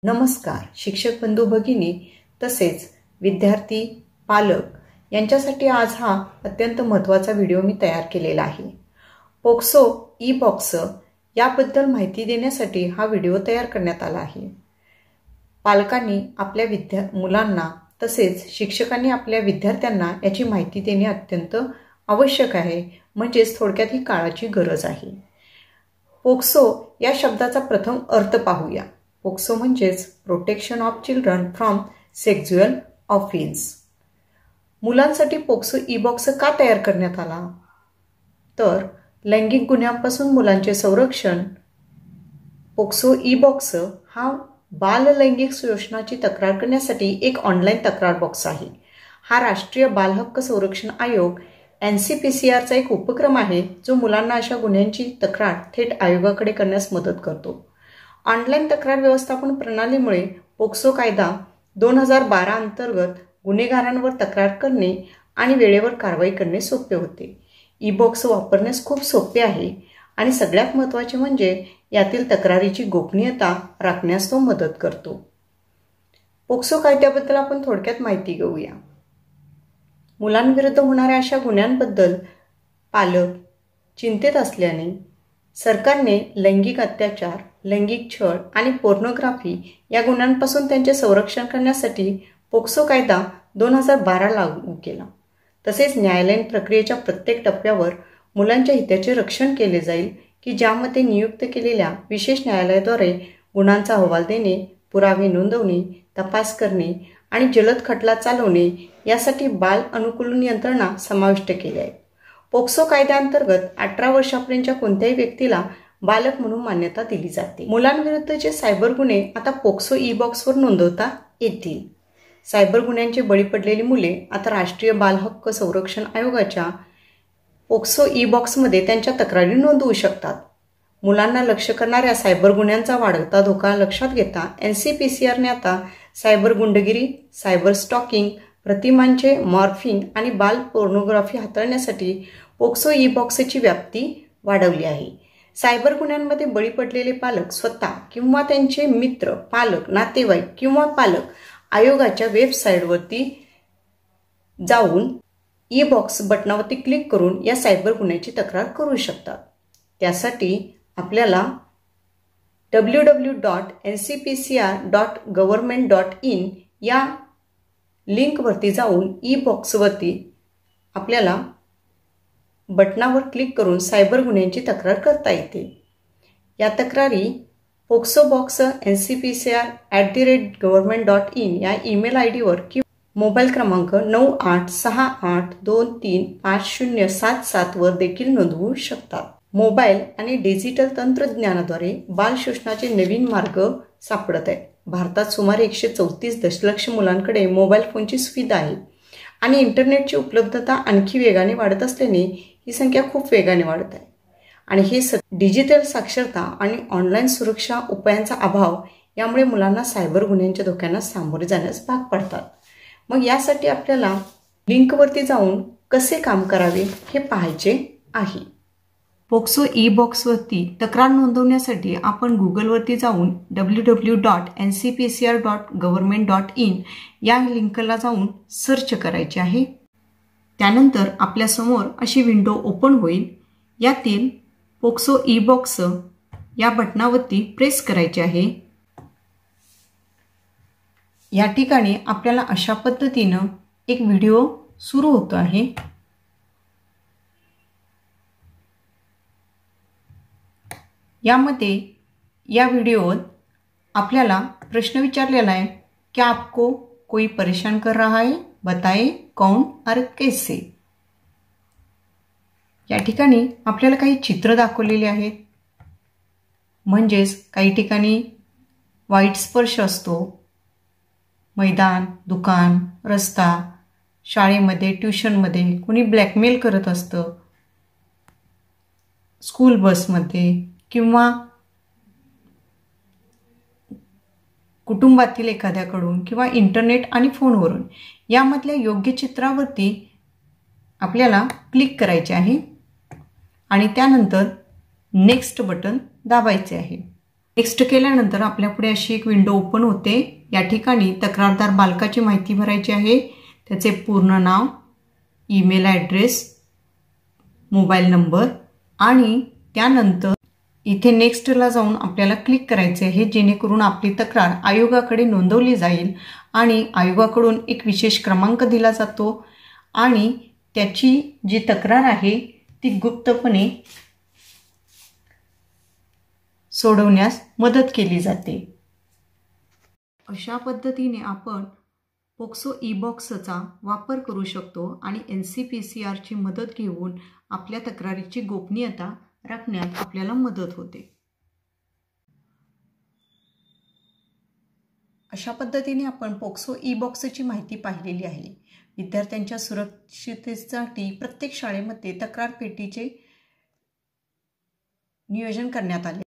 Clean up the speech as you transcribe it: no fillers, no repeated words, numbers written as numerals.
नमस्कार शिक्षक बंधू भगिनी तसेच विद्यार्थी पालक यांच्यासाठी आज हा अत्यंत महत्त्वाचा व्हिडिओ मी तयार केलेला आहे। पोक्सो ई बॉक्स याबद्दल माहिती देण्यासाठी हा व्हिडिओ तयार करण्यात आला आहे। पालकांनी आपल्या मुलांना तसेच शिक्षकांनी आपल्या विद्यार्थ्यांना याची माहिती देणे अत्यंत आवश्यक आहे, म्हणजेच थोडक्यात ही काळाची गरज आहे। पोक्सो या शब्दाचा प्रथम अर्थ पाहूया। पोक्सो म्हणजेच protection of children from sexual offence. मुलांसाठी पोक्सो ई बॉक्स का तयार करण्यात आला, तर लैंगिक गुन्ह्यांपासून मुलांचे संरक्षण। पोक्सो ई बॉक्स हा बाल लैंगिक शोषणाची तक्रार करण्यासाठी एक ऑनलाईन तक्रार बॉक्स आहे। हा राष्ट्रीय बाल हक्क संरक्षण आयोग NCPCRचा एक उपक्रम आहे, जो मुलांना अशा गुन्ह्यांची तक्रार थेट आयोगाकडे करण्यास मदत करतो। ऑनलाईन तक्रार व्यवस्थापन प्रणालीमुळे पोक्सो कायदा 2012 अंतर्गत गुन्हेगारांवर तक्रार करणे आणि वेळेवर कारवाई करणे सोपे होते। ई बॉक्स वापरण्यास खूप सोपे आहे आणि सगळ्यात महत्त्वाचे म्हणजे यातील तक्रारीची गोपनीयता राखण्यास तो मदत करतो। पोक्सो कायद्याबद्दल आपण थोडक्यात माहिती घेऊया। मुलांविरुद्ध होणाऱ्या अशा गुन्ह्यांबद्दल पालक चिंतित असल्याने सरकारने लैंगिक अत्याचार, लैंगिक छळ आणि पोर्नोग्राफी या गुन्ह्यांपासून त्यांचे संरक्षण करण्यासाठी पोक्सो कायदा 2012 लागू केला। तसेच न्यायालयीन प्रक्रियेच्या प्रत्येक टप्प्यावर मुलांच्या हिताचे रक्षण केले जाईल, की ज्यामध्ये नियुक्त केलेल्या विशेष न्यायालयाद्वारे गुन्ह्यांचा अहवाल देणे, पुरावे नोंदवणे, तपास करणे आणि जलद खटला चालवणे यासाठी बाल अनुकूलन यंत्रणा समाविष्ट केल्या आहेत। पोक्सो कायद्याअंतर्गत 18 वर्षापर्यंतच्या कोणत्याही व्यक्तीला बालक म्हणून मान्यता दिली जाते। मुलांविरुद्धचे सायबर गुन्हे आता पोक्सो ई बॉक्सवर नोंदवता येतील। सायबर गुन्ह्यांचे बळी पडलेली मुले आता राष्ट्रीय बाल हक्क संरक्षण आयोगाच्या पोक्सो ई बॉक्समध्ये त्यांच्या तक्रारी नोंदवू शकतात। मुलांना लक्ष्य करणाऱ्या सायबर गुन्ह्यांचा वाढता धोका लक्षात घेता NCPCRने आता सायबर गुंडगिरी, सायबर स्टॉकिंग, प्रतिमांचे मॉर्फिंग आणि बाल पोर्नोग्राफी हाताळण्यासाठी पोक्सो ई बॉक्सची व्याप्ती वाढवली आहे। सायबर गुन्ह्यांमध्ये बळी पडलेले पालक स्वतः किंवा त्यांचे मित्र, पालक, नातेवाईक किंवा पालक आयोगाच्या वेबसाईटवरती जाऊन ई बॉक्स बटनावरती क्लिक करून या सायबर गुन्ह्याची तक्रार करू शकतात। त्यासाठी आपल्याला www.ncpcr.government.in या लिंकवरती जाऊन ई बॉक्सवरती आपल्याला बटनावर क्लिक करून सायबर गुन्ह्यांची तक्रार करता येते। या तक्रारी पोक्सो बॉक्स ncpcr@government.in या ईमेल ID वर किंवा मोबाईल क्रमांक 9868235077 वर देखील नोंदवू शकतात। मोबाईल आणि डिजिटल तंत्रज्ञानाद्वारे बाल शोषणाचे नवीन मार्ग सापडत आहेत। भारतात सुमारे 134 दशलक्ष मुलांकडे मोबाईल फोनची सुविधा आहे आणि इंटरनेटची उपलब्धता आणखी वेगाने वाढत असल्याने ही संख्या खूप वेगाने वाढत आहे आणि हे डिजिटल साक्षरता आणि ऑनलाईन सुरक्षा उपायांचा अभाव यामुळे मुलांना सायबर गुन्ह्यांच्या धोक्यांना सामोरे जाण्यास भाग पडतात। मग यासाठी आपल्याला लिंकवरती जाऊन कसे काम करावे हे पाहायचे आहे। पोक्सो ई बॉक्सवरती तक्रार नोंदवण्यासाठी आपण गुगलवरती जाऊन www.ncpcr.government.in या लिंकला जाऊन सर्च करायचे आहे। त्यानंतर आपल्यासमोर अशी विंडो ओपन होईल। यातील पोक्सो ई बॉक्स या बटनावरती प्रेस करायचे आहे। या ठिकाणी आपल्याला अशा पद्धतीनं एक व्हिडिओ सुरू होतो आहे। यामध्ये या व्हिडिओत आपल्याला प्रश्न विचारलेला आहे, क्या आपको कोई परेशान कर रहा है, बताए कौन और कैसे। या ठिकाणी आपल्याला काही चित्र दाखवलेले आहेत, म्हणजेच काही ठिकाणी वाईट स्पर्श असतो, मैदान, दुकान, रस्ता, शाळेमध्ये, ट्युशनमध्ये कोणी ब्लॅकमेल करत असतं, स्कूल बसमध्ये किंवा कुटुंबातील एखाद्याकडून किंवा इंटरनेट आणि फोनवरून यामधल्या योग्य चित्रावरती आपल्याला क्लिक करायचे आहे आणि त्यानंतर नेक्स्ट बटन दाबायचे आहे। नेक्स्ट केल्यानंतर आपल्यापुढे अशी एक विंडो ओपन होते। या ठिकाणी तक्रारदार बालकाची माहिती भरायची आहे, त्याचे पूर्ण नाव, ईमेल ॲड्रेस, मोबाईल नंबर आणि त्यानंतर इथे नेक्स्टला जाऊन आपल्याला क्लिक करायचे आहे, जेणेकरून आपली तक्रार आयोगाकडे नोंदवली जाईल आणि आयोगाकडून एक विशेष क्रमांक दिला जातो आणि त्याची जी तक्रार आहे ती गुप्तपणे सोडवण्यास मदत केली जाते। अशा पद्धतीने आपण पोक्सो ई बॉक्सचा वापर करू शकतो आणि NCPCRची मदत घेऊन आपल्या तक्रारीची गोपनीयता राखण्यात आपल्याला मदत होते। अशा पद्धतीने आपण पोक्सो ई बॉक्सची माहिती पाहिलेली आहे। विद्यार्थ्यांच्या सुरक्षिततेसाठी प्रत्येक शाळेमध्ये तक्रार पेटीचे नियोजन करण्यात आले।